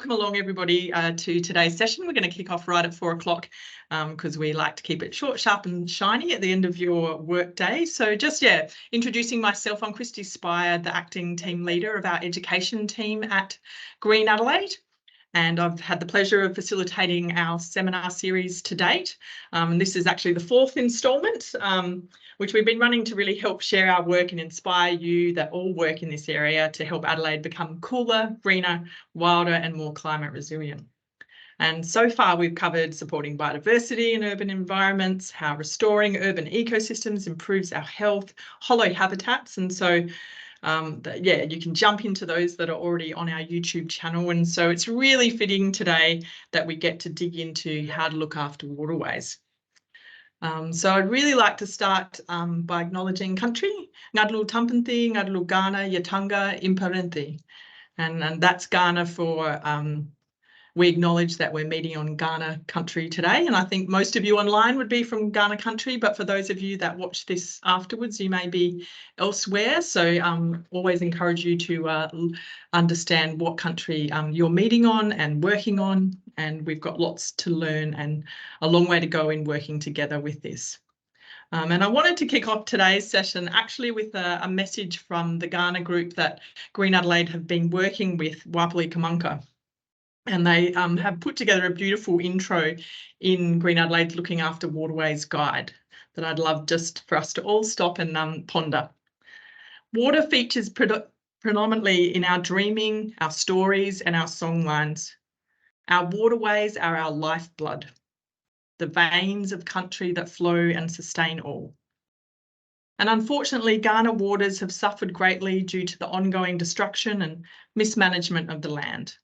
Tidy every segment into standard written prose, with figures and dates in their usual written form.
Welcome along, everybody, to today's session. We're going to kick off right at 4 o'clock because we like to keep it short, sharp and shiny at the end of your work day. So just, introducing myself, I'm Christy Spire, the acting team leader of our education team at Green Adelaide. And I've had the pleasure of facilitating our seminar series to date. And this is actually the fourth instalment, which we've been running to really help share our work and inspire you that all work in this area to help Adelaide become cooler, greener, wilder and more climate resilient. And so far we've covered supporting biodiversity in urban environments, how restoring urban ecosystems improves our health, hollow habitats. And so you can jump into those that are already on our YouTube channel. And so it's really fitting today that we get to dig into how to look after waterways. So I'd really like to start by acknowledging country, Ngadlu Tampanthi, Ngadlu Ghana, Yatanga, Imparenti. And that's Ghana for we acknowledge that we're meeting on Ghana country today, and I think most of you online would be from Ghana country, but for those of you that watch this afterwards, you may be elsewhere. So always encourage you to understand what country you're meeting on and working on, and we've got lots to learn and a long way to go in working together with this. And I wanted to kick off today's session actually with a message from the Ghana group that Green Adelaide have been working with, Wapali Kamanka. And they have put together a beautiful intro in Green Adelaide's Looking After Waterways guide that I'd love just for us to all stop and ponder. Water features predominantly in our dreaming, our stories and our songlines. Our waterways are our lifeblood, the veins of country that flow and sustain all. And unfortunately, Ghana waters have suffered greatly due to the ongoing destruction and mismanagement of the land.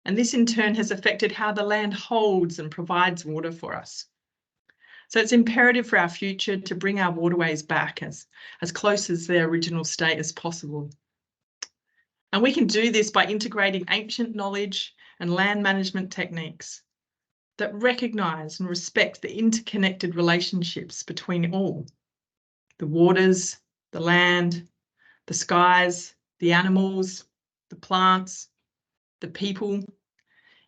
And this in turn has affected how the land holds and provides water for us. So it's imperative for our future to bring our waterways back as close as their original state as possible. And we can do this by integrating ancient knowledge and land management techniques that recognise and respect the interconnected relationships between all: the waters, the land, the skies, the animals, the plants, the people,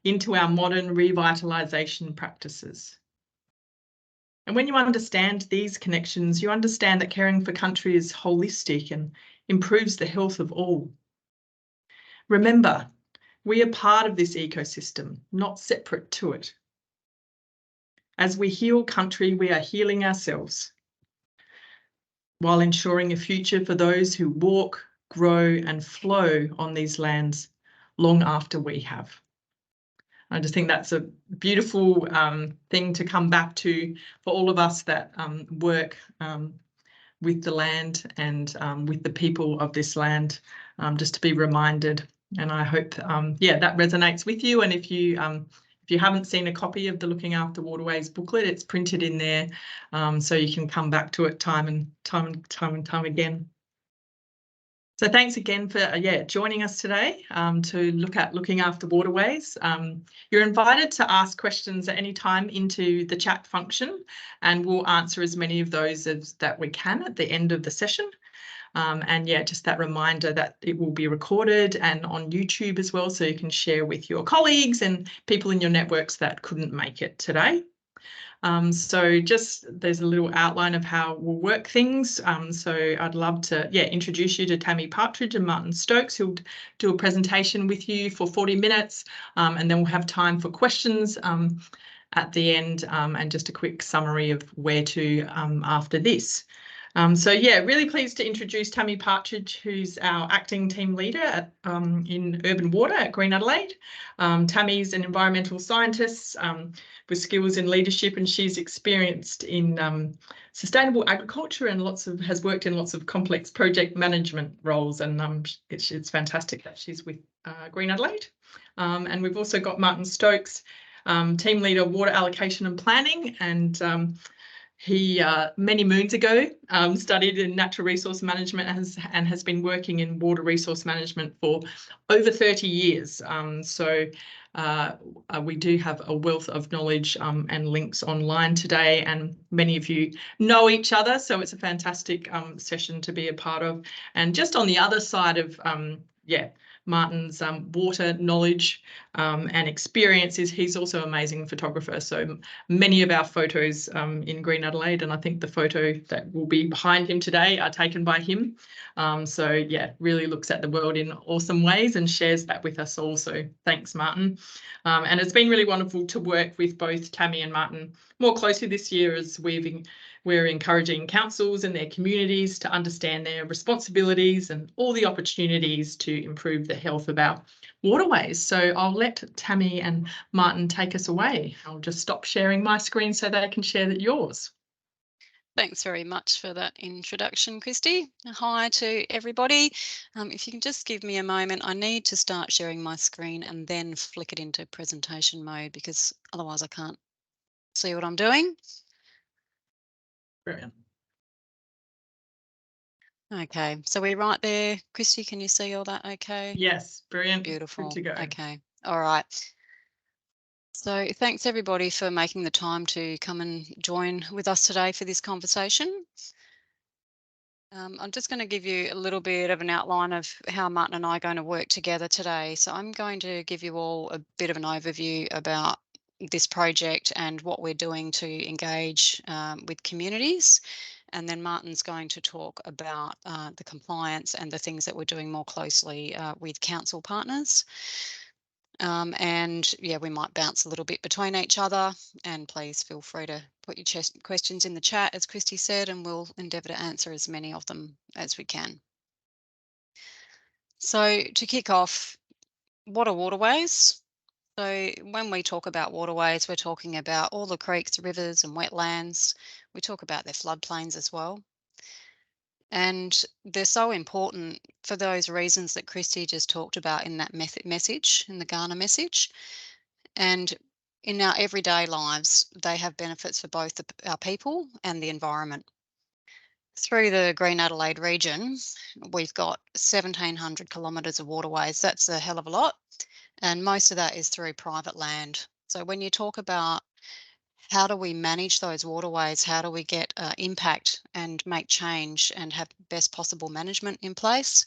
into our modern revitalisation practices. And when you understand these connections, you understand that caring for country is holistic and improves the health of all. Remember, we are part of this ecosystem, not separate to it. As we heal country, we are healing ourselves, while ensuring a future for those who walk, grow and flow on these lands long after we have. I just think that's a beautiful thing to come back to for all of us that work with the land and with the people of this land, just to be reminded. And I hope, that resonates with you. And if you haven't seen a copy of the Looking After Waterways booklet, it's printed in there, so you can come back to it time and time again. So thanks again for joining us today to look at Looking After Waterways. You're invited to ask questions at any time into the chat function, and we'll answer as many of those as that we can at the end of the session. Just that reminder that it will be recorded and on YouTube as well, so you can share with your colleagues and people in your networks that couldn't make it today. So just there's a little outline of how we'll work things. So I'd love to introduce you to Tammy Partridge and Martin Stokes, who'll do a presentation with you for 40 minutes, and then we'll have time for questions at the end, and just a quick summary of where to after this. Really pleased to introduce Tammy Partridge, who's our acting team leader at, in urban water at Green Adelaide. Tammy's an environmental scientist with skills in leadership, and she's experienced in sustainable agriculture and has worked in lots of complex project management roles. And it's fantastic that she's with Green Adelaide. And we've also got Martin Stokes, team leader, water allocation and planning, and he, many moons ago, studied in natural resource management and has been working in water resource management for over 30 years. We do have a wealth of knowledge and links online today, and many of you know each other, so it's a fantastic session to be a part of. And just on the other side of Martin's water knowledge and experiences. He's also an amazing photographer. So many of our photos in Green Adelaide, and I think the photo that will be behind him today are taken by him. So yeah, really looks at the world in awesome ways and shares that with us all. So thanks, Martin. And it's been really wonderful to work with both Tammy and Martin more closely this year as we're encouraging councils and their communities to understand their responsibilities and all the opportunities to improve the health of our waterways. So I'll let Tammy and Martin take us away. I'll just stop sharing my screen so they can share yours. Thanks very much for that introduction, Christy. Hi to everybody. If you can just give me a moment, I need to start sharing my screen and then flick it into presentation mode because otherwise I can't see what I'm doing. Brilliant. Okay, so we're right there. Christy, can you see all that okay? Yes, brilliant. Beautiful. Good to go. Okay, all right. So thanks everybody for making the time to come and join with us today for this conversation. I'm just going to give you a little bit of an outline of how Martin and I are going to work together today. So I'm going to give you all a bit of an overview about this project and what we're doing to engage with communities. And then Martin's going to talk about the compliance and the things that we're doing more closely with council partners. And yeah, we might bounce a little bit between each other, and please feel free to put your questions in the chat, as Christy said, and we'll endeavour to answer as many of them as we can. So to kick off, what are waterways? So when we talk about waterways, we're talking about all the creeks, rivers and wetlands. We talk about their floodplains as well. And they're so important for those reasons that Christy just talked about in that message, in the Ghana message. And in our everyday lives, they have benefits for both our people and the environment. Through the Green Adelaide region, we've got 1,700 kilometres of waterways. That's a hell of a lot. And most of that is through private land. So when you talk about how do we manage those waterways, how do we get impact and make change and have best possible management in place,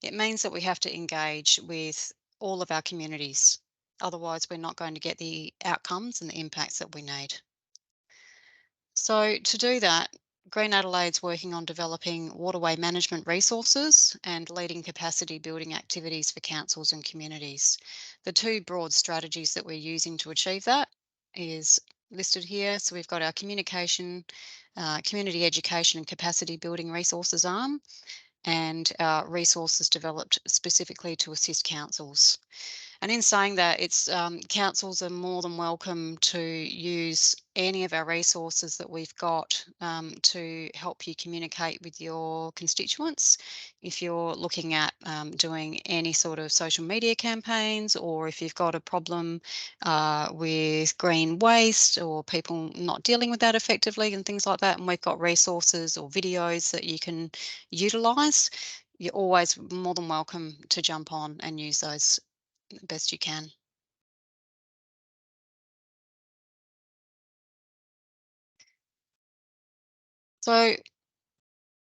it means that we have to engage with all of our communities. Otherwise, we're not going to get the outcomes and the impacts that we need. So to do that, Green Adelaide's working on developing waterway management resources and leading capacity building activities for councils and communities. The two broad strategies that we're using to achieve that is listed here. So we've got our communication, community education and capacity building resources arm, and our resources developed specifically to assist councils. And in saying that, it's councils are more than welcome to use any of our resources that we've got to help you communicate with your constituents. If you're looking at doing any sort of social media campaigns, or if you've got a problem with green waste or people not dealing with that effectively and things like that, and we've got resources or videos that you can utilise, you're always more than welcome to jump on and use those the best you can. So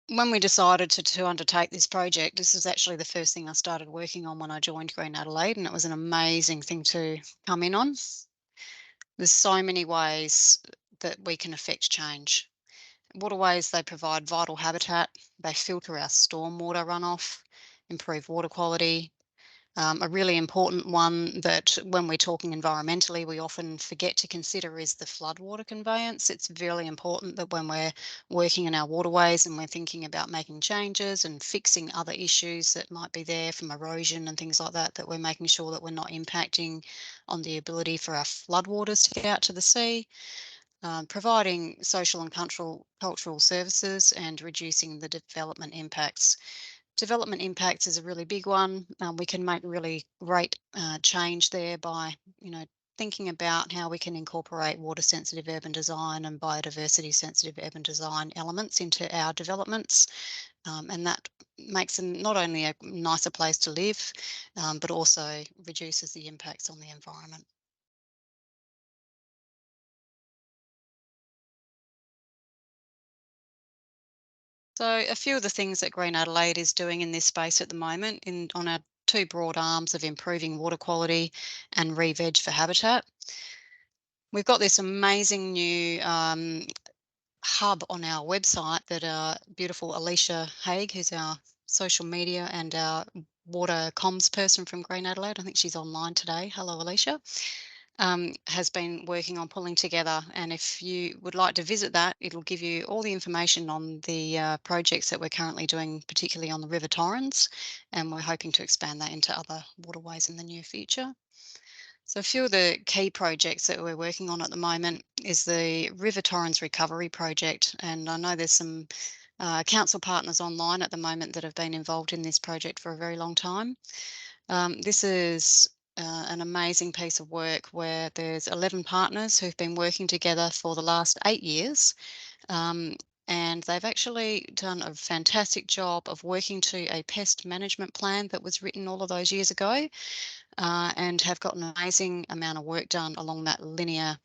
when we decided to undertake this project, this is actually the first thing I started working on when I joined Green Adelaide, and it was an amazing thing to come in on. There's so many ways that we can affect change. Waterways, they provide vital habitat, they filter our stormwater runoff, improve water quality. A really important one that when we're talking environmentally, we often forget to consider is the floodwater conveyance. It's really important that when we're working in our waterways and we're thinking about making changes and fixing other issues that might be there from erosion and things like that, that we're making sure that we're not impacting on the ability for our floodwaters to get out to the sea. Providing social and cultural services and reducing the development impacts. Development impacts is a really big one. We can make really great change there by, thinking about how we can incorporate water sensitive urban design and biodiversity sensitive urban design elements into our developments. And that makes them not only a nicer place to live, but also reduces the impacts on the environment. So a few of the things that Green Adelaide is doing in this space at the moment on our two broad arms of improving water quality and re-veg for habitat. We've got this amazing new hub on our website that beautiful Alicia Haig, who's our social media and our water comms person from Green Adelaide, I think she's online today. Hello, Alicia. Has been working on pulling together, and if you would like to visit that, it'll give you all the information on the projects that we're currently doing, particularly on the River Torrens, and we're hoping to expand that into other waterways in the near future. So a few of the key projects that we're working on at the moment is the River Torrens Recovery Project, and I know there's some council partners online at the moment that have been involved in this project for a very long time. This is an amazing piece of work where there's 11 partners who've been working together for the last 8 years, and they've actually done a fantastic job of working to a pest management plan that was written all of those years ago, and have got an amazing amount of work done along that linear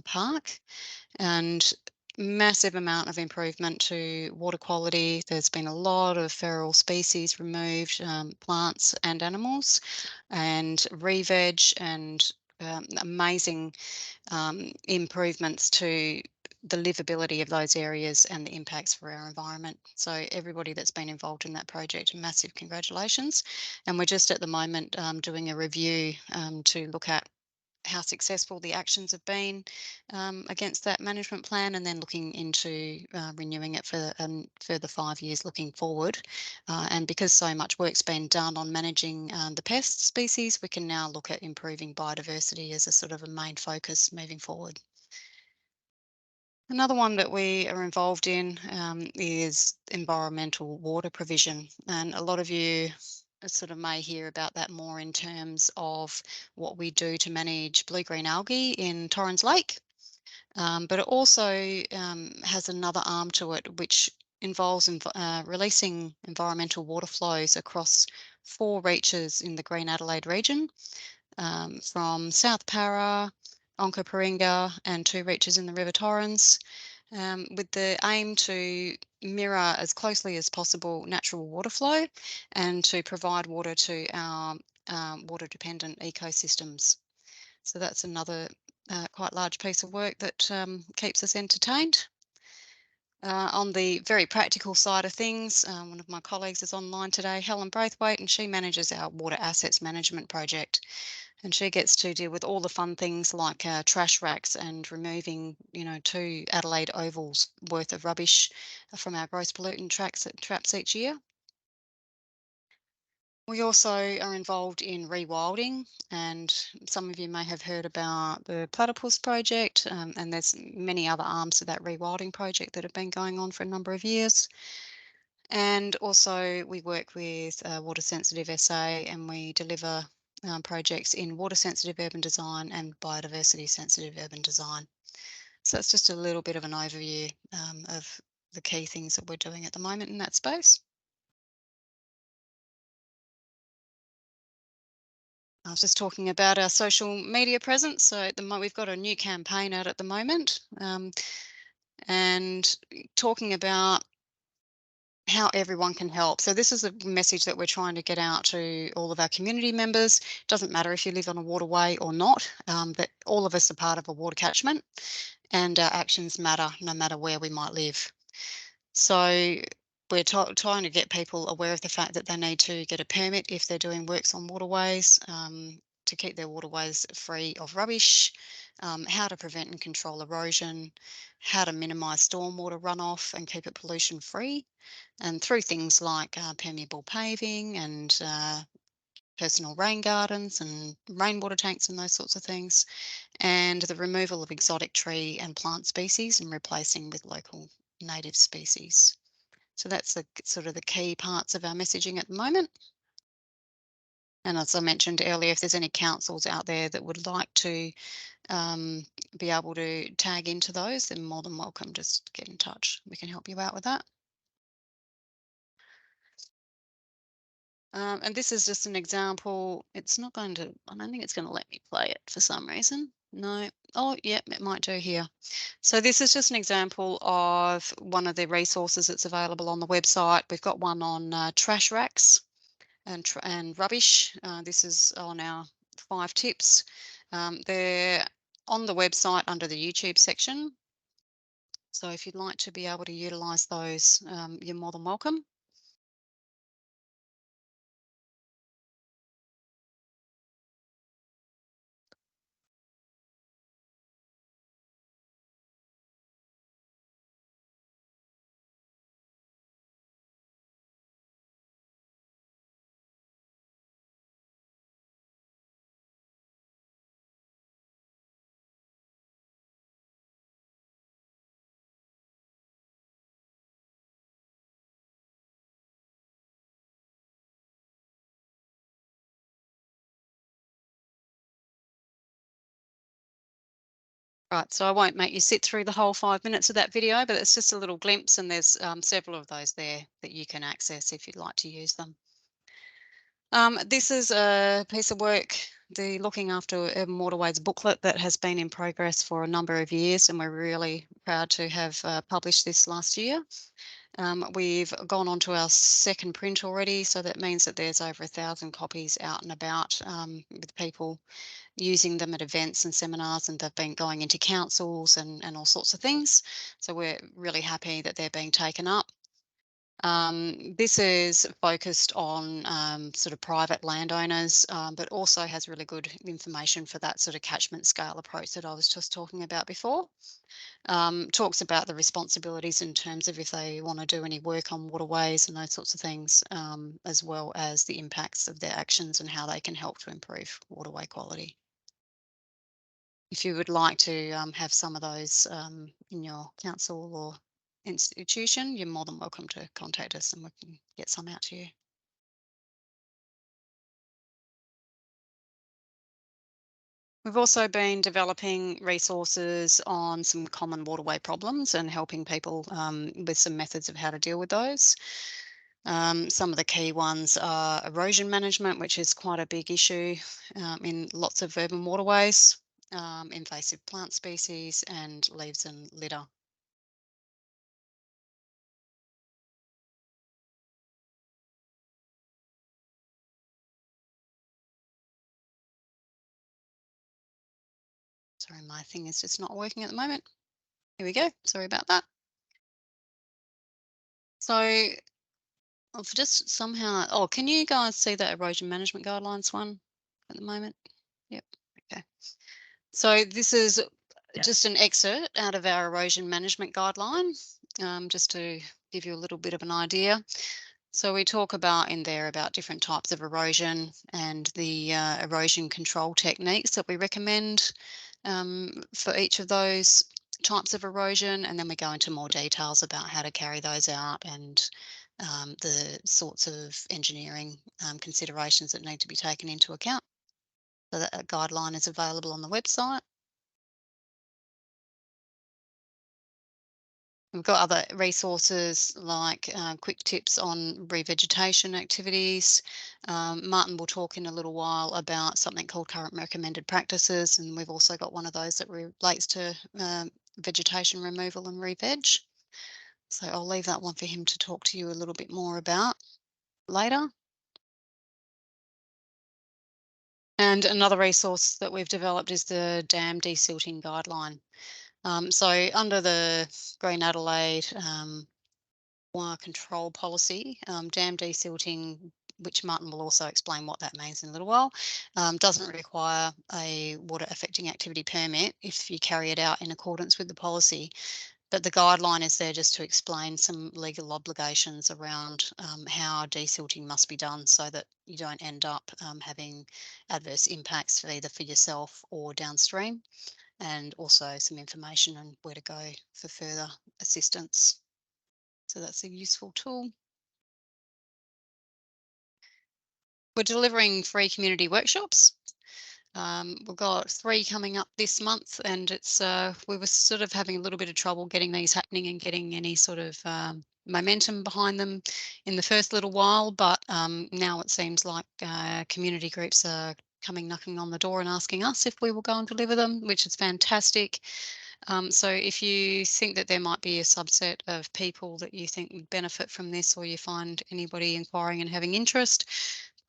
park, and massive amount of improvement to water quality. There's been a lot of feral species removed, plants and animals, and re-veg, and amazing improvements to the livability of those areas and the impacts for our environment. So everybody that's been involved in that project, massive congratulations. And we're just at the moment doing a review to look at how successful the actions have been against that management plan, and then looking into renewing it for further 5 years looking forward. And because so much work's been done on managing the pest species, we can now look at improving biodiversity as a sort of a main focus moving forward. Another one that we are involved in is environmental water provision, and a lot of you sort of may hear about that more in terms of what we do to manage blue-green algae in Torrens Lake, but it also has another arm to it, which involves releasing environmental water flows across 4 reaches in the Green Adelaide region, from South Para, Onkaparinga, and 2 reaches in the River Torrens, with the aim to mirror as closely as possible natural water flow and to provide water to our water-dependent ecosystems. So that's another quite large piece of work that keeps us entertained. On the very practical side of things, one of my colleagues is online today, Helen Braithwaite, and she manages our water assets management project. And she gets to deal with all the fun things like trash racks and removing, 2 Adelaide ovals worth of rubbish from our gross pollutant traps each year. We also are involved in rewilding, and some of you may have heard about the Platypus project, and there's many other arms to that rewilding project that have been going on for a number of years. And also we work with Water Sensitive SA, and we deliver projects in water sensitive urban design and biodiversity sensitive urban design. So it's just a little bit of an overview of the key things that we're doing at the moment in that space. I was just talking about our social media presence. So at the moment, we've got a new campaign out at the moment, and talking about how everyone can help. So this is a message that we're trying to get out to all of our community members. Doesn't matter if you live on a waterway or not, that all of us are part of a water catchment, and our actions matter no matter where we might live. So we're trying to get people aware of the fact that they need to get a permit if they're doing works on waterways, to keep their waterways free of rubbish, how to prevent and control erosion, how to minimise stormwater runoff and keep it pollution free, and through things like permeable paving and personal rain gardens and rainwater tanks and those sorts of things, and the removal of exotic tree and plant species and replacing with local native species. So that's the sort of the key parts of our messaging at the moment. And as I mentioned earlier, if there's any councils out there that would like to be able to tag into those, then more than welcome, just get in touch. We can help you out with that. And this is just an example. It's not going to, I don't think it's going to let me play it for some reason. No. Oh, yeah, it might do here. So this is just an example of one of the resources that's available on the website. We've got one on trash racks. and rubbish. This is on our 5 tips. They're on the website under the YouTube section. So if you'd like to be able to utilise those, you're more than welcome. Right, so I won't make you sit through the whole 5 minutes of that video, but it's just a little glimpse, and there's several of those there that you can access if you'd like to use them. This is a piece of work, the Looking After Urban Waterways booklet that has been in progress for a number of years, and we're really proud to have published this last year. We've gone on to our second print already, so that means that there's over 1,000 copies out and about with people using them at events and seminars, and they've been going into councils and all sorts of things. So we're really happy that they're being taken up. This is focused on sort of private landowners, but also has really good information for that sort of catchment scale approach that I was just talking about before. Talks about the responsibilities in terms of if they want to do any work on waterways and those sorts of things, as well as the impacts of their actions and how they can help to improve waterway quality. If you would like to have some of those in your council or institution, you're more than welcome to contact us and we can get some out to you. We've also been developing resources on some common waterway problems and helping people with some methods of how to deal with those. Some of the key ones are erosion management, which is quite a big issue in lots of urban waterways, invasive plant species, and leaves and litter. Sorry, my thing is just not working at the moment. Here we go. Sorry about that. So I've just somehow, oh, can you guys see the erosion management guidelines one at the moment? Yep. Okay. So this is just an excerpt out of our erosion management guideline, just to give you a little bit of an idea. So we talk about in there about different types of erosion and the erosion control techniques that we recommend for each of those types of erosion, and then we go into more details about how to carry those out and the sorts of engineering considerations that need to be taken into account. So that guideline is available on the website. We've got other resources like quick tips on revegetation activities. Martin will talk in a little while about something called current recommended practices, and we've also got one of those that relates to vegetation removal and re-veg. So I'll leave that one for him to talk to you a little bit more about later. And another resource that we've developed is the dam desilting guideline. So under the Green Adelaide control policy, dam desilting, which Martin will also explain what that means in a little while, doesn't require a water affecting activity permit if you carry it out in accordance with the policy. But the guideline is there just to explain some legal obligations around how desilting must be done so that you don't end up having adverse impacts either for yourself or downstream, and also some information on where to go for further assistance. So that's a useful tool. We're delivering free community workshops. We've got 3 coming up this month, and it's we were sort of having a little bit of trouble getting these happening and getting any sort of momentum behind them in the first little while, but now it seems like community groups are coming knocking on the door and asking us if we will go and deliver them, which is fantastic. So if you think that there might be a subset of people that you think would benefit from this, or you find anybody inquiring and having interest,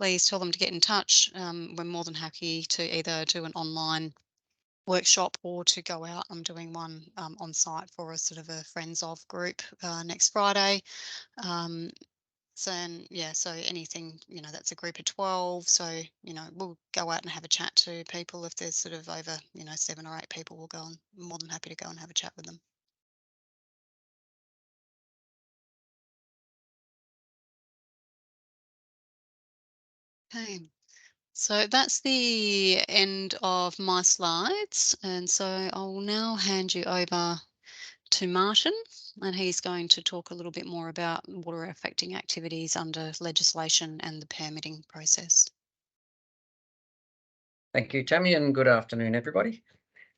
please tell them to get in touch. We're more than happy to either do an online workshop or to go out. I'm doing one on site for a sort of a friends of group next Friday. So anything, that's a group of 12. So, we'll go out and have a chat to people. If there's sort of over, 7 or 8 people, we'll go and more than happy to go and have a chat with them. Okay. So that's the end of my slides. And so I'll now hand you over to Martin, and he's going to talk a little bit more about water affecting activities under legislation and the permitting process. Thank you, Tammy, and good afternoon, everybody.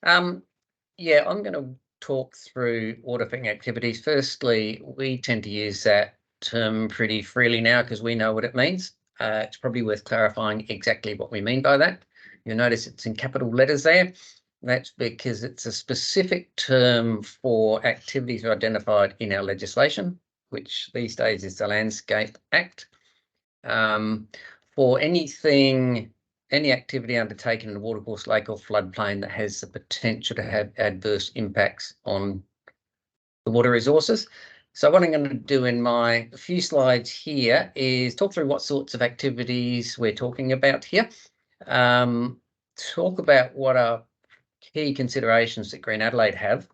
Yeah, I'm going to talk through water affecting activities. Firstly, we tend to use that term pretty freely now because we know what it means. It's probably worth clarifying exactly what we mean by that. You'll notice it's in capital letters there. That's because it's a specific term for activities identified in our legislation, which these days is the Landscape Act. For any activity undertaken in a watercourse, lake or floodplain that has the potential to have adverse impacts on the water resources. So what I'm going to do in my few slides here is talk through what sorts of activities we're talking about here. Talk about what are key considerations that Green Adelaide have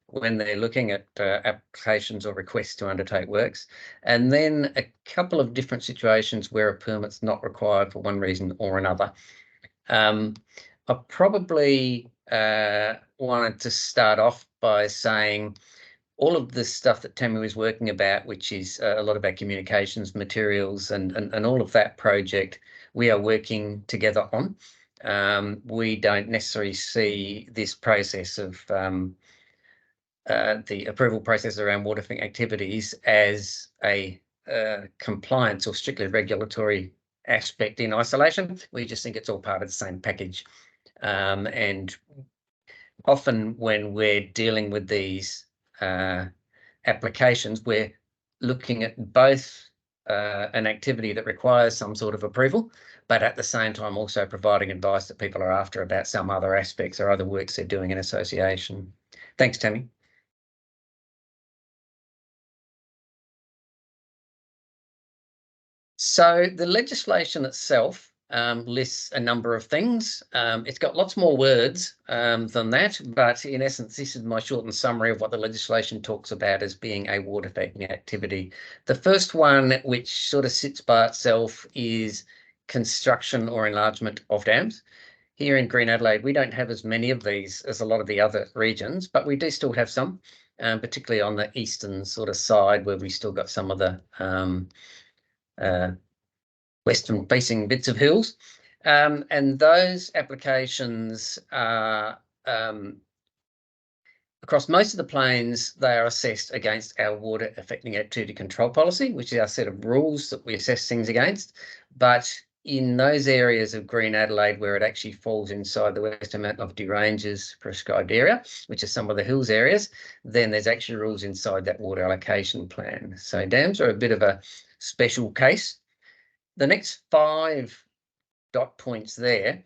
when they're looking at applications or requests to undertake works, and then a couple of different situations where a permit's not required for one reason or another. I probably wanted to start off by saying all of the stuff that Tammy was working about, which is a lot about communications materials and all of that project, we are working together on. We don't necessarily see this process of the approval process around water affecting activities as a compliance or strictly regulatory aspect in isolation. We just think it's all part of the same package. And often when we're dealing with these applications, we're looking at both an activity that requires some sort of approval, but at the same time also providing advice that people are after about some other aspects or other works they're doing in association. Thanks, Tammy. So the legislation itself lists a number of things. It's got lots more words than that, but in essence, this is my shortened summary of what the legislation talks about as being a water affecting activity. The first one, which sort of sits by itself, is construction or enlargement of dams. Here in Green Adelaide, we don't have as many of these as a lot of the other regions, but we do still have some, particularly on the eastern sort of side where we still got some of the western facing bits of hills, and those applications are across most of the plains. They are assessed against our water affecting activity control policy, which is our set of rules that we assess things against. But in those areas of Green Adelaide where it actually falls inside the Western Mountain Lofty Ranges prescribed area, which is some of the hills areas, then there's actually rules inside that water allocation plan. So dams are a bit of a special case. The next 5 dot points there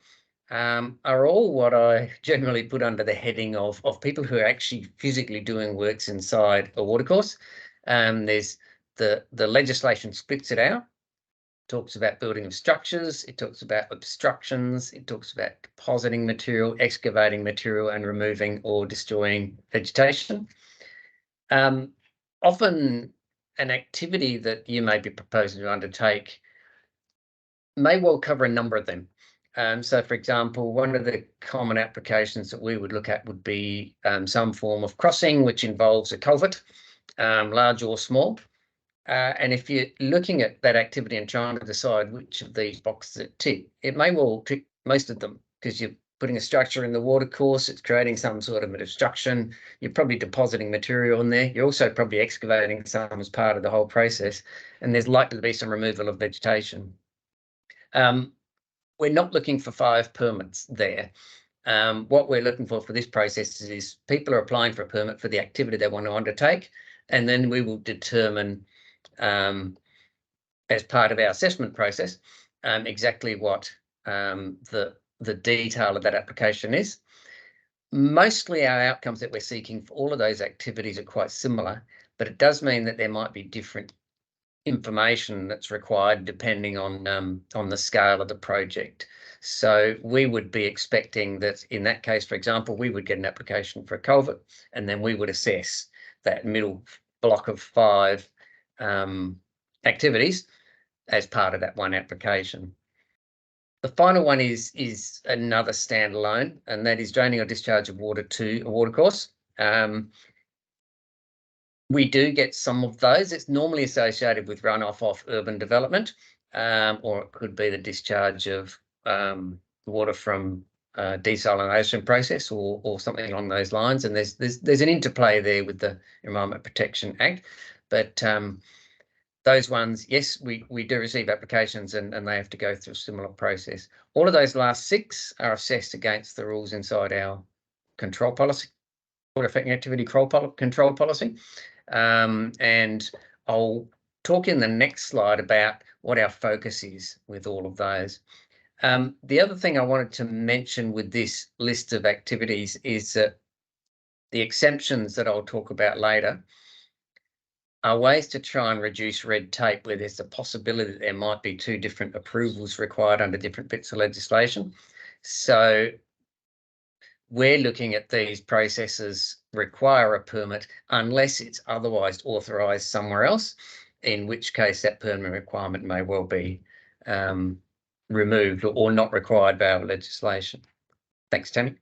are all what I generally put under the heading of people who are actually physically doing works inside a watercourse. There's the legislation splits it out, talks about building of structures, it talks about obstructions, it talks about depositing material, excavating material, and removing or destroying vegetation. Often an activity that you may be proposing to undertake may well cover a number of them. So, for example, one of the common applications that we would look at would be some form of crossing, which involves a culvert, large or small. And if you're looking at that activity and trying to decide which of these boxes it tick, it may well tick most of them because you're putting a structure in the watercourse, it's creating some sort of obstruction, you're probably depositing material in there, you're also probably excavating some as part of the whole process, and there's likely to be some removal of vegetation. We're not looking for 5 permits there. What we're looking for this process is people are applying for a permit for the activity they want to undertake, and then we will determine as part of our assessment process exactly what the detail of that application is. Mostly our outcomes that we're seeking for all of those activities are quite similar, but it does mean that there might be different information that's required depending on the scale of the project. So we would be expecting that in that case, for example, we would get an application for a culvert, and then we would assess that middle block of 5 activities as part of that one application. The final one is another standalone, and that is draining or discharge of water to a watercourse. We do get some of those. It's normally associated with runoff off urban development, or it could be the discharge of water from desalination process or something along those lines. And there's an interplay there with the Environment Protection Act, but those ones, yes, we do receive applications and they have to go through a similar process. All of those last 6 are assessed against the rules inside our control policy, water affecting activity control policy. And I'll talk in the next slide about what our focus is with all of those. The other thing I wanted to mention with this list of activities is that the exemptions that I'll talk about later are ways to try and reduce red tape where there's a possibility that there might be 2 different approvals required under different bits of legislation. So we're looking at these processes require a permit unless it's otherwise authorised somewhere else, in which case that permit requirement may well be removed or not required by our legislation. Thanks, Tammy.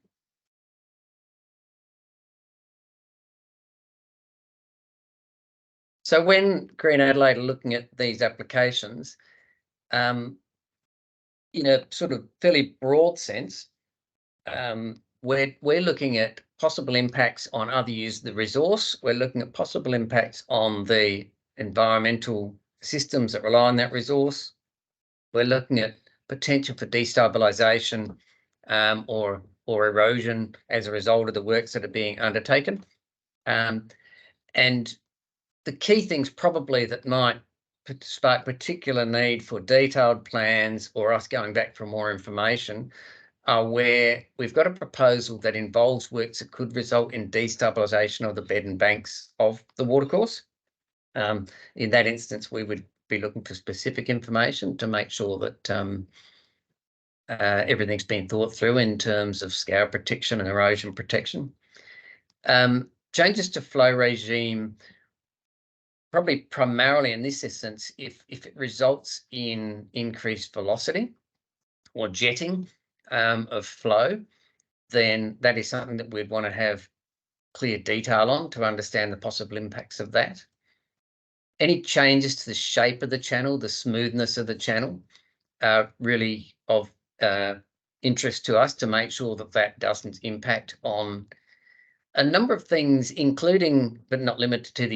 So when Green Adelaide are looking at these applications, in a sort of fairly broad sense, we're looking at possible impacts on other use of the resource. We're looking at possible impacts on the environmental systems that rely on that resource. We're looking at potential for destabilisation or erosion as a result of the works that are being undertaken. And the key things probably that might spark particular need for detailed plans or us going back for more information are where we've got a proposal that involves works that could result in destabilisation of the bed and banks of the watercourse. In that instance, we would be looking for specific information to make sure that everything's been thought through in terms of scour protection and erosion protection. Changes to flow regime, probably primarily in this instance, if it results in increased velocity or jetting of flow, then that is something that we'd want to have clear detail on to understand the possible impacts of that. Any changes to the shape of the channel, the smoothness of the channel, are really of interest to us to make sure that that doesn't impact on a number of things, including but not limited to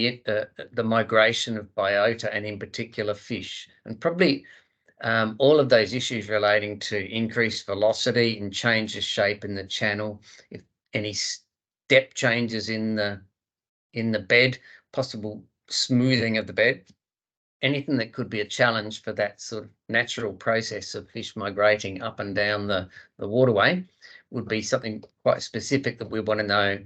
the migration of biota and in particular fish, and probably all of those issues relating to increased velocity and change of shape in the channel, if any step changes in the bed, possible smoothing of the bed, anything that could be a challenge for that sort of natural process of fish migrating up and down the waterway would be something quite specific that we want to know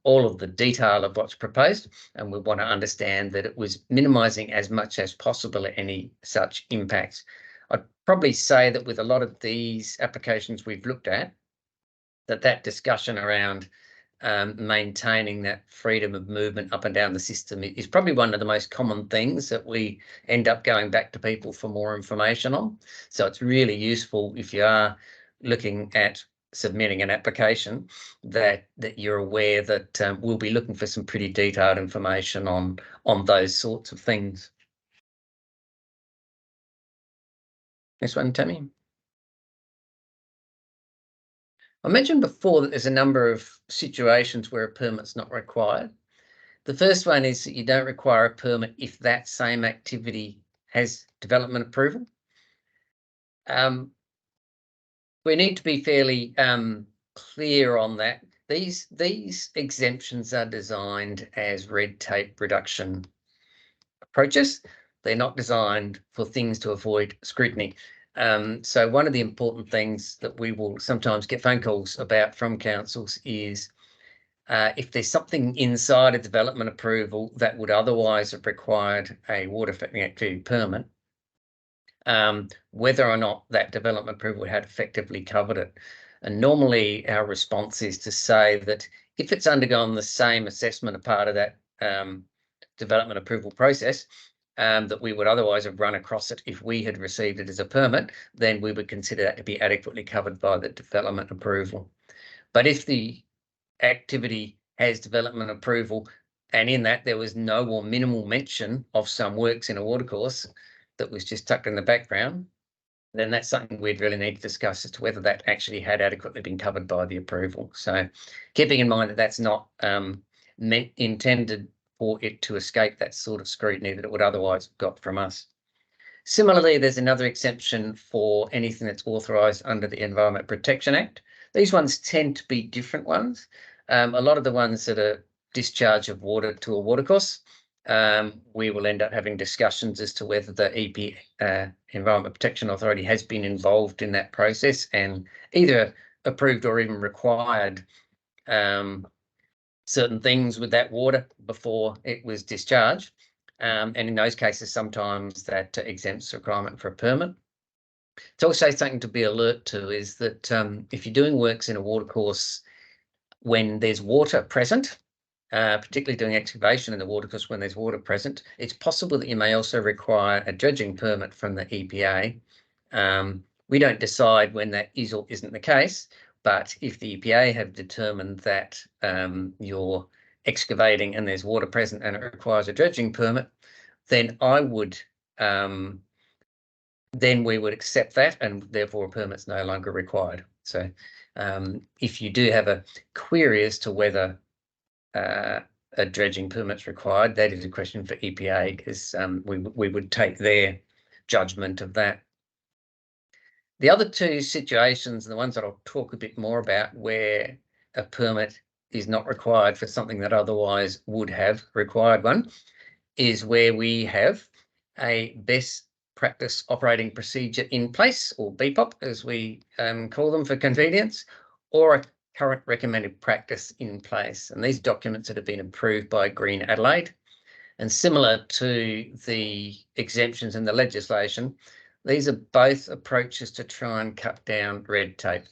all of the detail of what's proposed, and we want to understand that it was minimising as much as possible any such impacts. I'd probably say that with a lot of these applications we've looked at, that discussion around maintaining that freedom of movement up and down the system is probably one of the most common things that we end up going back to people for more information on. So it's really useful if you are looking at submitting an application that you're aware that we'll be looking for some pretty detailed information on those sorts of things. Next one, Tammy. I mentioned before that there's a number of situations where a permit's not required. The first one is that you don't require a permit if that same activity has development approval. We need to be fairly clear on that. These exemptions are designed as red tape reduction approaches. They're not designed for things to avoid scrutiny. So one of the important things that we will sometimes get phone calls about from councils is if there's something inside a development approval that would otherwise have required a water affecting activity permit, whether or not that development approval had effectively covered it. And normally our response is to say that if it's undergone the same assessment a part of that development approval process that we would otherwise have run across it if we had received it as a permit, then we would consider that to be adequately covered by the development approval. But if the activity has development approval and in that there was no or minimal mention of some works in a watercourse that was just tucked in the background, then that's something we'd really need to discuss as to whether that actually had adequately been covered by the approval. So keeping in mind that that's not intended for it to escape that sort of scrutiny that it would otherwise have got from us. Similarly, there's another exemption for anything that's authorised under the Environment Protection Act. These ones tend to be different ones. A lot of the ones that are discharge of water to a watercourse, we will end up having discussions as to whether the EP Environment Protection Authority has been involved in that process and either approved or even required certain things with that water before it was discharged. And in those cases, sometimes that exempts requirement for a permit. It's also something to be alert to is that if you're doing works in a watercourse when there's water present, particularly doing excavation in the watercourse when there's water present, it's possible that you may also require a dredging permit from the EPA. We don't decide when that is or isn't the case, but if the EPA have determined that you're excavating and there's water present and it requires a dredging permit, then I would then we would accept that and therefore a permit's no longer required. So if you do have a query as to whether a dredging permit's required, that is a question for EPA because we would take their judgment of that. The other two situations, the ones that I'll talk a bit more about, where a permit is not required for something that otherwise would have required one, is where we have a best practice operating procedure in place, or BPOP as we call them for convenience, or a current recommended practice in place. And these documents that have been approved by Green Adelaide. And similar to the exemptions in the legislation, these are both approaches to try and cut down red tape,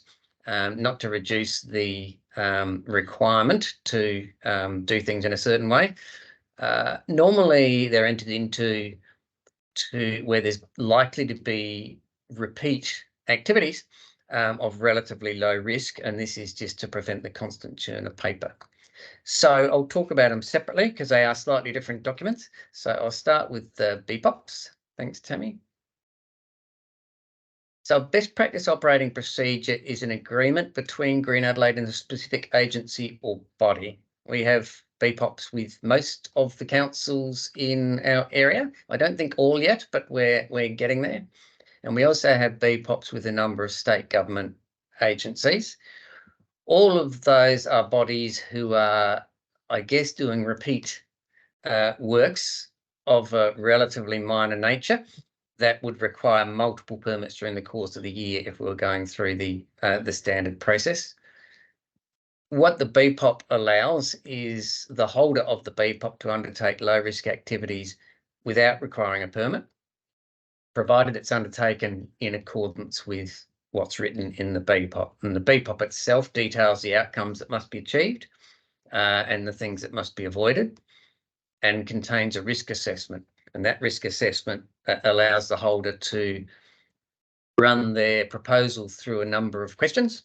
not to reduce the requirement to do things in a certain way. Normally they're entered into where there's likely to be repeat activities of relatively low risk, and this is just to prevent the constant churn of paper. So I'll talk about them separately because they are slightly different documents. So I'll start with the BPOPs. Thanks, Tammy. So best practice operating procedure is an agreement between Green Adelaide and a specific agency or body. We have BPOPs with most of the councils in our area. I don't think all yet, but we're getting there. And we also have BPOPs with a number of state government agencies. All of those are bodies who are, I guess, doing repeat works of a relatively minor nature that would require multiple permits during the course of the year if we were going through the standard process. What the BPOP allows is the holder of the BPOP to undertake low-risk activities without requiring a permit, provided it's undertaken in accordance with what's written in the BPOP. And the BPOP itself details the outcomes that must be achieved and the things that must be avoided, and contains a risk assessment. And that risk assessment allows the holder to run their proposal through a number of questions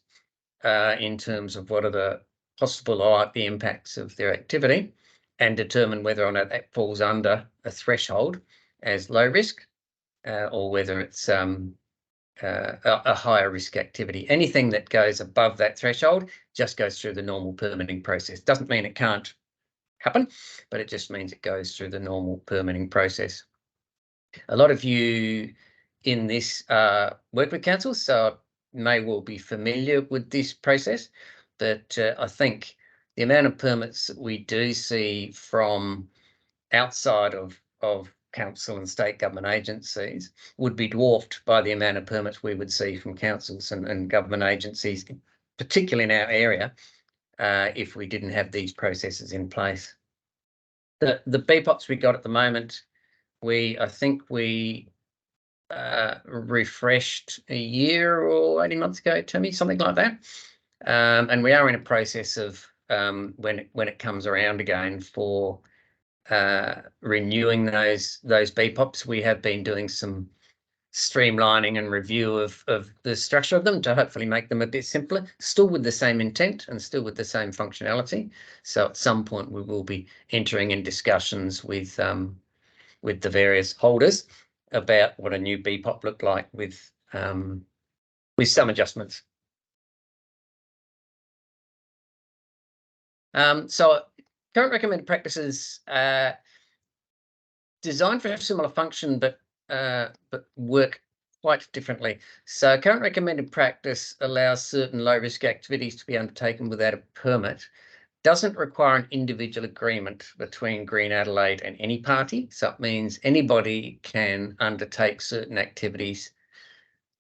in terms of what are the possible or likely impacts of their activity and determine whether or not that falls under a threshold as low risk or whether it's a higher risk activity. Anything that goes above that threshold just goes through the normal permitting process. Doesn't mean it can't happen, but it just means it goes through the normal permitting process. A lot of you in this work with councils, so may well be familiar with this process, but I think the amount of permits that we do see from outside of council and state government agencies would be dwarfed by the amount of permits we would see from councils and government agencies, particularly in our area, if we didn't have these processes in place. The BPOPs we got at the moment, I think we refreshed a year or 18 months ago, Tammy, something like that. And we are in a process of when it comes around again for renewing those BPOPs. We have been doing some streamlining and review of the structure of them to hopefully make them a bit simpler, still with the same intent and still with the same functionality. So at some point we will be entering in discussions with the various holders about what a new BPOP looked like with some adjustments. So current recommended practices designed for a similar function, but work quite differently. So current recommended practice allows certain low risk activities to be undertaken without a permit. Doesn't require an individual agreement between Green Adelaide and any party. So it means anybody can undertake certain activities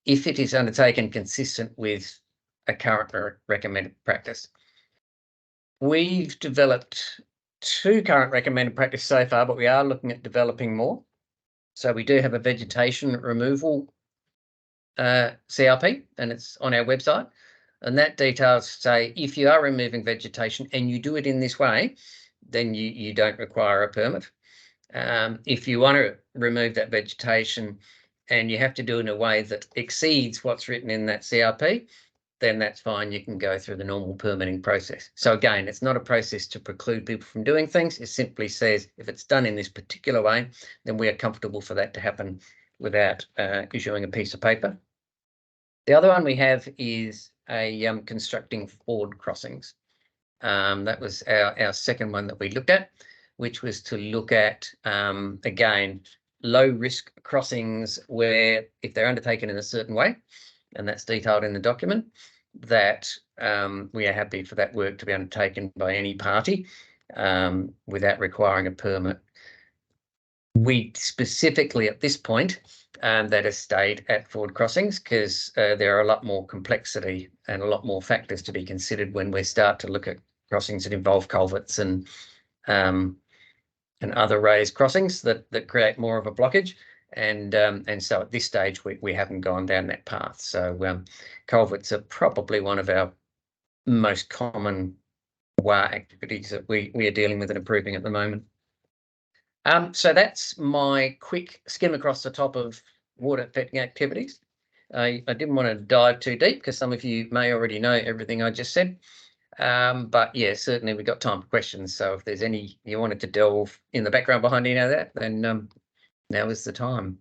if it is undertaken consistent with a current recommended practice. We've developed 2 current recommended practice so far, but we are looking at developing more. So we do have a vegetation removal CRP, and it's on our website. And that details say if you are removing vegetation and you do it in this way, then you don't require a permit. If you want to remove that vegetation and you have to do it in a way that exceeds what's written in that CRP, then that's fine. You can go through the normal permitting process. So again, it's not a process to preclude people from doing things. It simply says if it's done in this particular way, then we are comfortable for that to happen without issuing a piece of paper. The other one we have is constructing ford crossings. That was our second one that we looked at, which was to look at, again, low risk crossings where if they're undertaken in a certain way, and that's detailed in the document, that we are happy for that work to be undertaken by any party without requiring a permit. We specifically at this point that has stayed at ford crossings because there are a lot more complexity and a lot more factors to be considered when we start to look at crossings that involve culverts and other raised crossings that create more of a blockage. And so at this stage we haven't gone down that path. So culverts are probably one of our most common WA activities that we are dealing with and improving at the moment. So that's my quick skim across the top of water affecting activities. I didn't want to dive too deep because some of you may already know everything I just said. But yeah, certainly we've got time for questions. So if there's any you wanted to delve in the background behind any of that, then now is the time.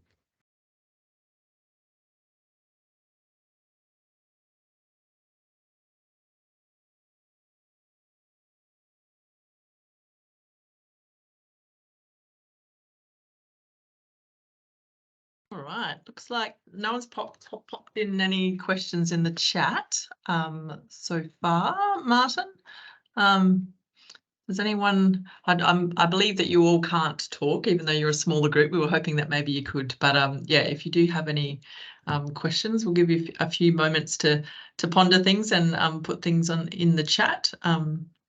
All right, looks like no one's popped in any questions in the chat so far. Martin, does anyone? I believe that you all can't talk, even though you're a smaller group. We were hoping that maybe you could, but yeah, if you do have any questions, we'll give you a few moments to ponder things and put things in the chat.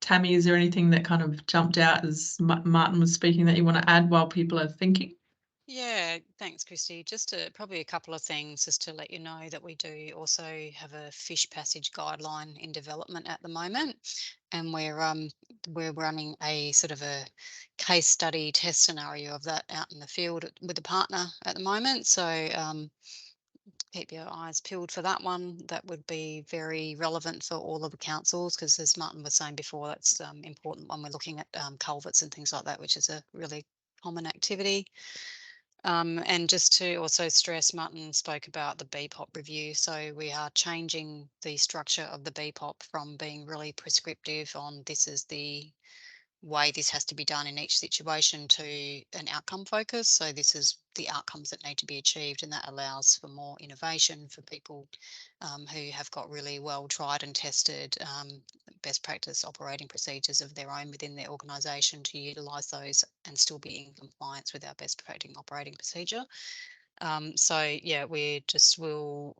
Tammy, is there anything that kind of jumped out as Martin was speaking that you want to add while people are thinking? Yeah, thanks, Christy. Just probably a couple of things just to let you know that we do also have a fish passage guideline in development at the moment, and we're running a sort of a case study test scenario of that out in the field with a partner at the moment. So keep your eyes peeled for that one. That would be very relevant for all of the councils because, as Martin was saying before, that's important when we're looking at culverts and things like that, which is a really common activity. And just to also stress, Martin spoke about the BPOP review. So we are changing the structure of the BPOP from being really prescriptive on this is the way this has to be done in each situation to an outcome focus. So this is the outcomes that need to be achieved, and that allows for more innovation for people who have got really well tried and tested best practice operating procedures of their own within their organisation to utilise those and still be in compliance with our best practice operating procedure. So yeah, we just will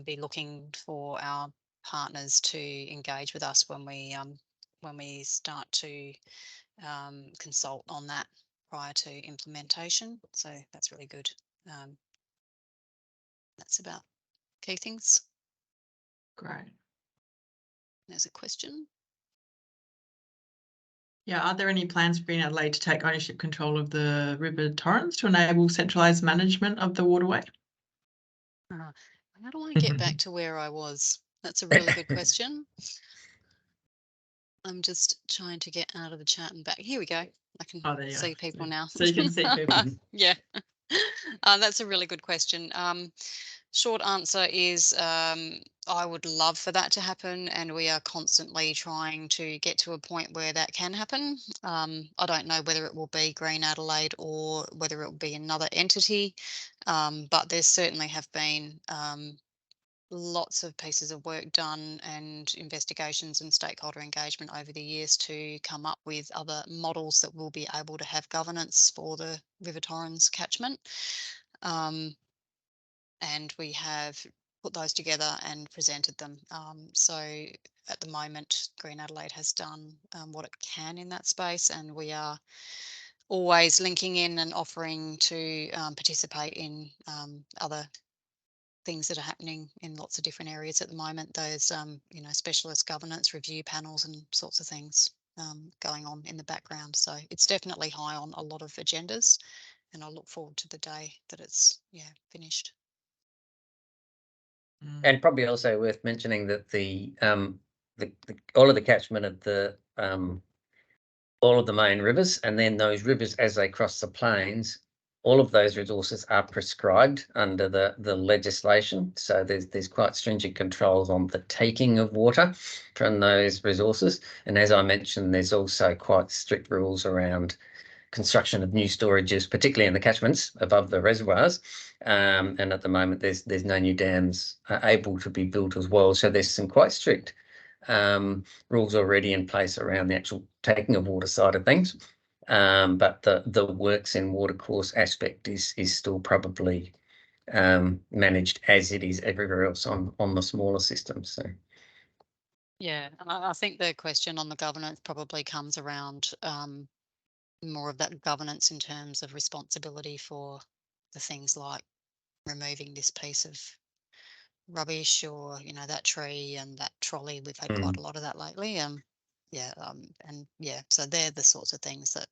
be looking for our partners to engage with us when we start to consult on that prior to implementation. So that's really good. That's about key things. Great. There's a question. Yeah, are there any plans for Green Adelaide to take ownership control of the River Torrens to enable centralised management of the waterway? How do I get back to where I was? That's a really good question. I'm just trying to get out of the chat and back. Here we go. I can see people now. So you can see people. Yeah. That's a really good question. Short answer is I would love for that to happen, and we are constantly trying to get to a point where that can happen. I don't know whether it will be Green Adelaide or whether it will be another entity, but there certainly have been lots of pieces of work done and investigations and stakeholder engagement over the years to come up with other models that will be able to have governance for the River Torrens catchment. And we have put those together and presented them. So at the moment, Green Adelaide has done what it can in that space, and we are always linking in and offering to participate in other things that are happening in lots of different areas at the moment. Those, specialist governance review panels and sorts of things going on in the background. So it's definitely high on a lot of agendas, and I look forward to the day that it's finished. And probably also worth mentioning that the all of the catchment of the all of the main rivers, and then those rivers as they cross the plains, all of those resources are prescribed under the legislation. So there's quite stringent controls on the taking of water from those resources. And as I mentioned, there's also quite strict rules around construction of new storages, particularly in the catchments above the reservoirs. And at the moment, there's no new dams able to be built as well. So there's some quite strict rules already in place around the actual taking of water side of things. But the works in watercourse aspect is still probably managed as it is everywhere else on the smaller systems. So. Yeah, and I think the question on the governance probably comes around more of that governance in terms of responsibility for the things like removing this piece of rubbish or that tree and that trolley. We've had quite a lot of that lately. So they're the sorts of things that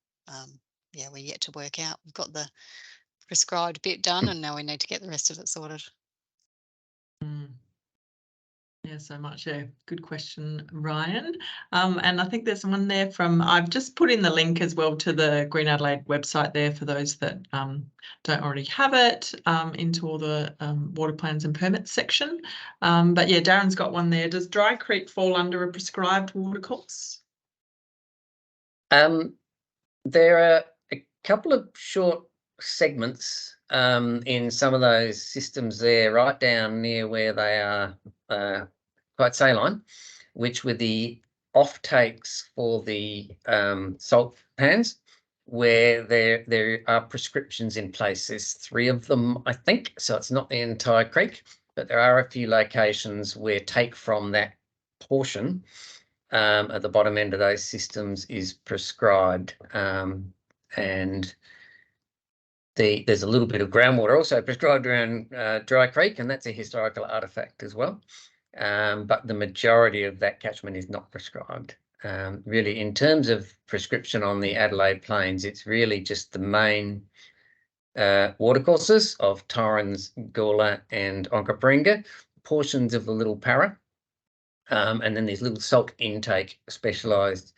we're yet to work out. We've got the prescribed bit done, and now we need to get the rest of it sorted. Yeah, so much. Yeah, good question, Ryan. And I think there's one there from, I've just put in the link as well to the Green Adelaide website there for those that don't already have it, into all the water plans and permits section. But yeah, Darren's got one there. Does Dry Creek fall under a prescribed watercourse? There are a couple of short segments in some of those systems there, right down near where they are quite saline, which were the off-takes for the salt pans, where there are prescriptions in place. There's 3 of them, I think, so it's not the entire creek, but there are a few locations where take from that portion at the bottom end of those systems is prescribed, and there's a little bit of groundwater also prescribed around Dry Creek, and that's a historical artefact as well. But the majority of that catchment is not prescribed. Really, in terms of prescription on the Adelaide Plains, it's really just the main watercourses of Torrens, Gawler and Onkaparinga, portions of the Little Parra, and then these little salt intake specialised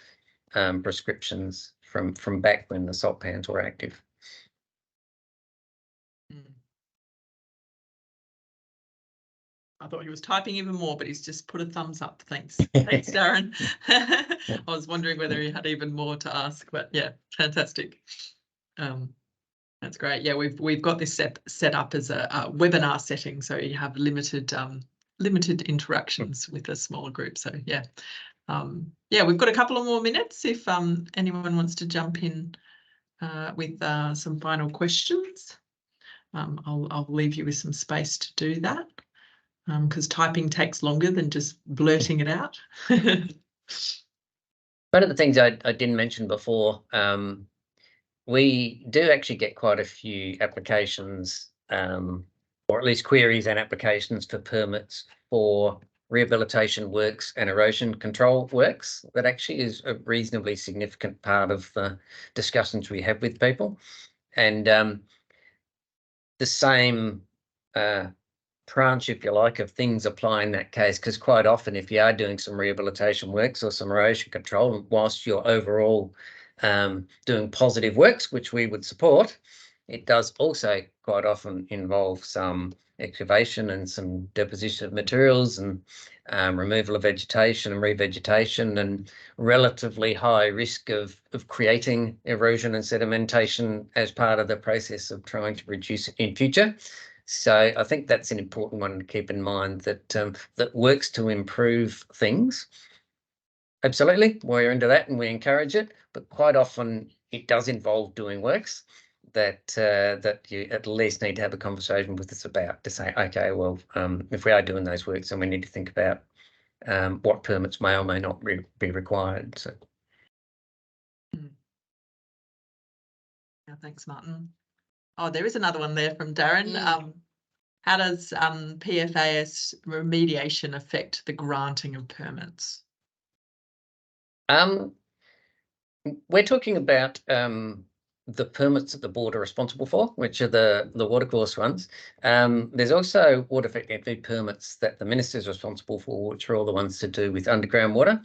prescriptions from back when the salt pans were active. I thought he was typing even more, but he's just put a thumbs up. Thanks. Thanks, Darren. I was wondering whether he had even more to ask, but yeah, fantastic. That's great. Yeah, we've got this set up as a webinar setting, so you have limited interactions with a smaller group. So yeah, yeah, we've got a couple of more minutes if anyone wants to jump in with some final questions. I'll leave you with some space to do that, because typing takes longer than just blurting it out. One of the things I didn't mention before, we do actually get quite a few applications, or at least queries and applications for permits for rehabilitation works and erosion control works. That actually is a reasonably significant part of the discussions we have with people. And the same branch, if you like, of things apply in that case, because quite often if you are doing some rehabilitation works or some erosion control, whilst you're overall doing positive works, which we would support, it does also quite often involve some excavation and some deposition of materials and removal of vegetation and revegetation, and relatively high risk of creating erosion and sedimentation as part of the process of trying to reduce it in future. So I think that's an important one to keep in mind, that that works to improve things. Absolutely, we're into that and we encourage it, but quite often it does involve doing works that that you at least need to have a conversation with us about, to say, okay, well, if we are doing those works, then we need to think about what permits may or may not be required. So. Yeah, thanks, Martin. Oh, there is another one there from Darren. How does PFAS remediation affect the granting of permits? We're talking about the permits that the board are responsible for, which are the watercourse ones. There's also water effectiveness permits that the minister is responsible for, which are all the ones to do with underground water.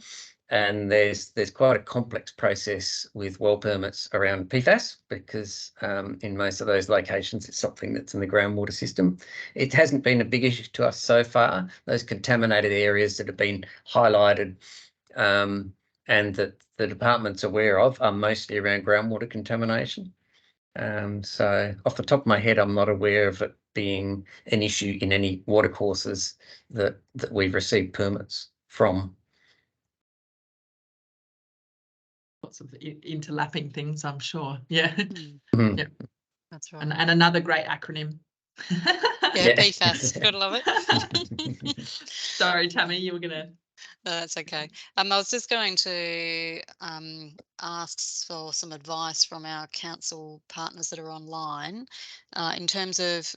And there's quite a complex process with well permits around PFAS, because in most of those locations, it's something that's in the groundwater system. It hasn't been a big issue to us so far. Those contaminated areas that have been highlighted and that the department's aware of are mostly around groundwater contamination. So off the top of my head, I'm not aware of it being an issue in any watercourses that we've received permits from. Lots of interlapping things, I'm sure. Yeah. Yeah, that's right. And another great acronym. Yeah, PFAS. Gotta love it. Sorry, Tammy, you were gonna. No, that's okay. I was just going to ask for some advice from our council partners that are online in terms of,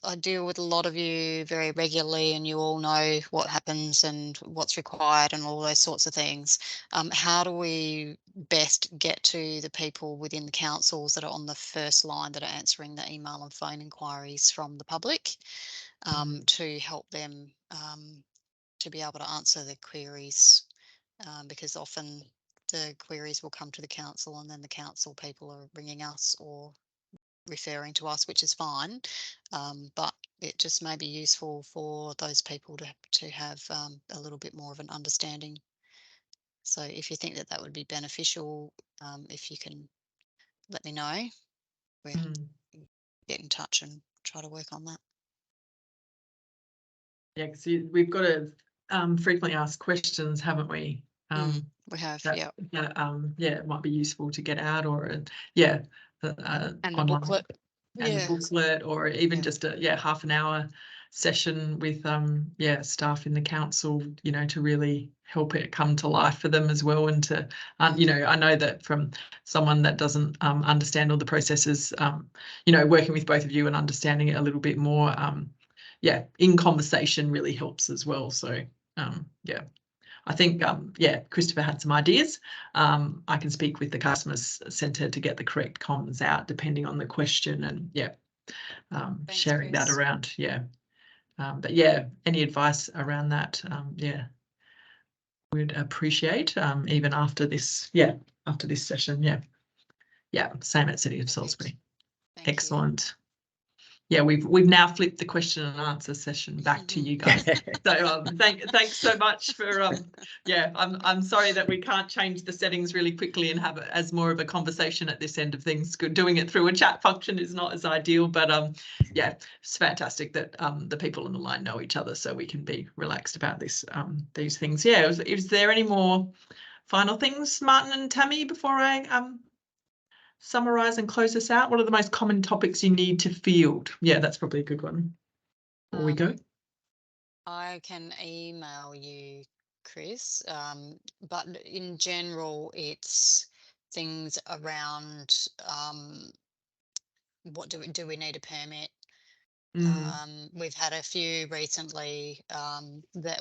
I deal with a lot of you very regularly, and you all know what happens and what's required and all those sorts of things. How do we best get to the people within the councils that are on the first line, that are answering the email and phone inquiries from the public, to help them to be able to answer the queries, because often the queries will come to the council and then the council people are ringing us or referring to us, which is fine, but it just may be useful for those people to have a little bit more of an understanding. So if you think that that would be beneficial, if you can let me know, we'll get in touch and try to work on that. Yeah, because we've got to frequently asked questions, haven't we? We have, yeah. Yeah, it might be useful to get out, or yeah, and online, the booklet, and the booklet, or even just a half an hour session with staff in the council, to really help it come to life for them as well. And to I know that from someone that doesn't understand all the processes, working with both of you and understanding it a little bit more, in conversation really helps as well. So I think Christopher had some ideas. I can speak with the customer centre to get the correct comms out depending on the question, and thanks, sharing Chris. That around. But any advice around that, we'd appreciate, even after this session. Same at City of Salisbury. Excellent. we've now flipped the question and answer session back to you guys. So thanks so much for I'm sorry that we can't change the settings really quickly and have it as more of a conversation at this end of things. Doing it through a chat function is not as ideal, but it's fantastic that the people on the line know each other, so we can be relaxed about this these things. Is there any more final things, Martin and Tammy, before I summarise and close this out? What are the most common topics you need to field? Yeah, that's probably a good one. Before we go. I can email you, Chris, but in general, it's things around what do we need a permit? We've had a few recently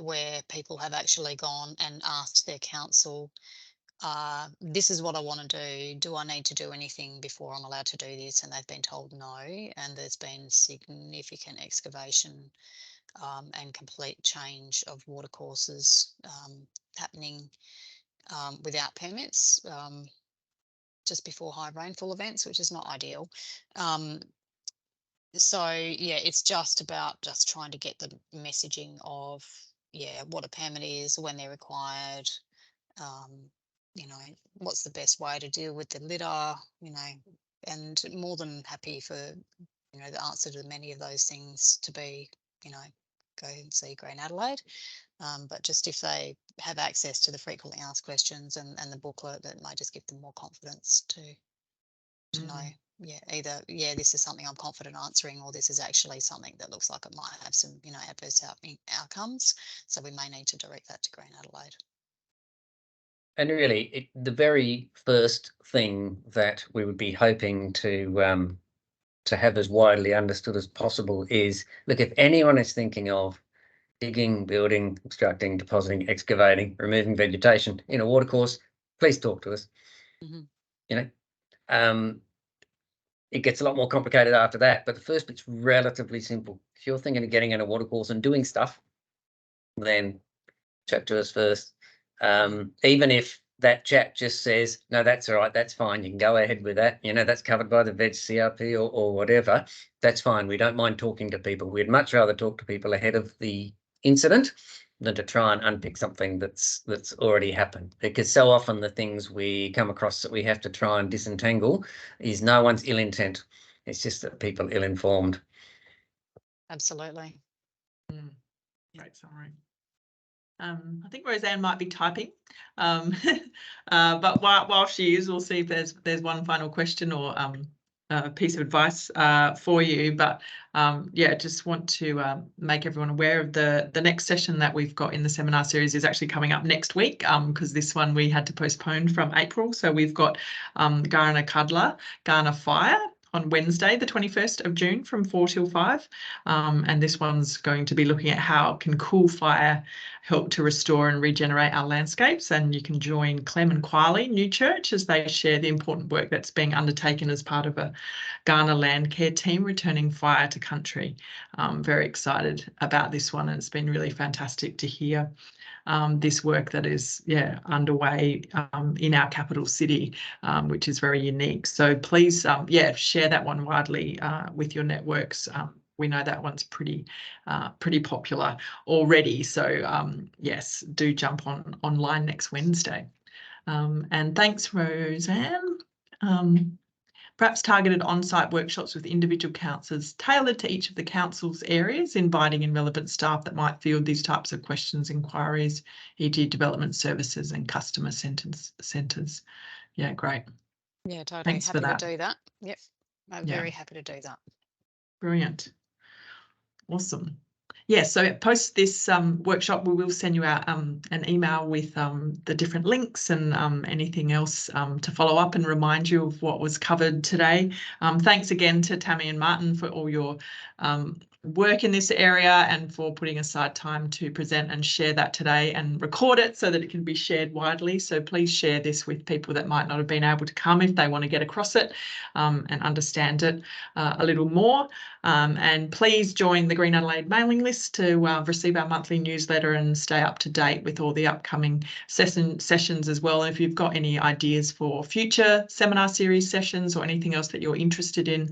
where people have actually gone and asked their council, this is what I want to do. Do I need to do anything before I'm allowed to do this? And they've been told no. And there's been significant excavation and complete change of watercourses happening without permits just before high rainfall events, which is not ideal. So it's just about trying to get the messaging of what a permit is, when they're required, what's the best way to deal with the litter, and more than happy for the answer to many of those things to be go and see Green Adelaide, but just if they have access to the frequently asked questions and the booklet, that might just give them more confidence to know either this is something I'm confident answering, or this is actually something that looks like it might have some adverse outcomes, so we may need to direct that to Green Adelaide. And really, the very first thing that we would be hoping to have as widely understood as possible is, look, if anyone is thinking of digging, building, obstructing, depositing, excavating, removing vegetation in a watercourse, please talk to us. It gets a lot more complicated after that, but the first bit's relatively simple. If you're thinking of getting in a watercourse and doing stuff, then chat to us first. Even if that chat just says, no, that's all right, that's fine, you can go ahead with that, that's covered by the Veg CRP or whatever, that's fine. We don't mind talking to people. We'd much rather talk to people ahead of the incident than to try and unpick something that's already happened, because so often the things we come across that we have to try and disentangle is no one's ill intent. It's just that people ill-informed. Absolutely. Great summary. I think Roseanne might be typing, but while she is, we'll see if there's one final question or a piece of advice for you. But just want to make everyone aware of the next session that we've got in the seminar series is actually coming up next week, because this one we had to postpone from April. So we've got Garner Fire on Wednesday, the 21st of June from 4 till 5. And this one's going to be looking at how can cool fire help to restore and regenerate our landscapes. And you can join Clem and Quiley New Church as they share the important work that's being undertaken as part of a Ghana land care team returning fire to country. Very excited about this one, and it's been really fantastic to hear this work that is underway in our capital city, which is very unique. So please share that one widely with your networks. We know that one's pretty popular already. So yes, do jump online next Wednesday. And thanks, Roseanne. Perhaps targeted on-site workshops with individual councillors tailored to each of the council's areas, inviting in relevant staff that might field these types of questions, inquiries, e.g. development services and customer centres. Yeah, great. Yeah, totally. Thanks happy for that. to do that. Yep, I'm very happy to do that. Brilliant. Awesome. Yeah, so post this workshop, we will send you out an email with the different links and anything else to follow up and remind you of what was covered today. Thanks again to Tammy and Martin for all your work in this area and for putting aside time to present and share that today and record it so that it can be shared widely. So please share this with people that might not have been able to come if they want to get across it and understand it a little more. And please join the Green Adelaide mailing list to receive our monthly newsletter and stay up to date with all the upcoming sessions as well. And if you've got any ideas for future seminar series sessions or anything else that you're interested in,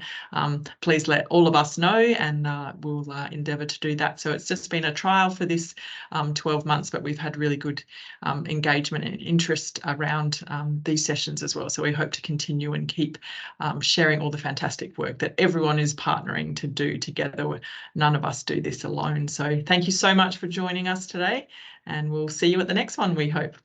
please let all of us know, and we'll endeavour to do that. So it's just been a trial for this 12 months, but we've had really good engagement and interest around these sessions as well. So we hope to continue and keep sharing all the fantastic work that everyone is partnering to do together. None of us do this alone. So thank you so much for joining us today, and we'll see you at the next one, we hope.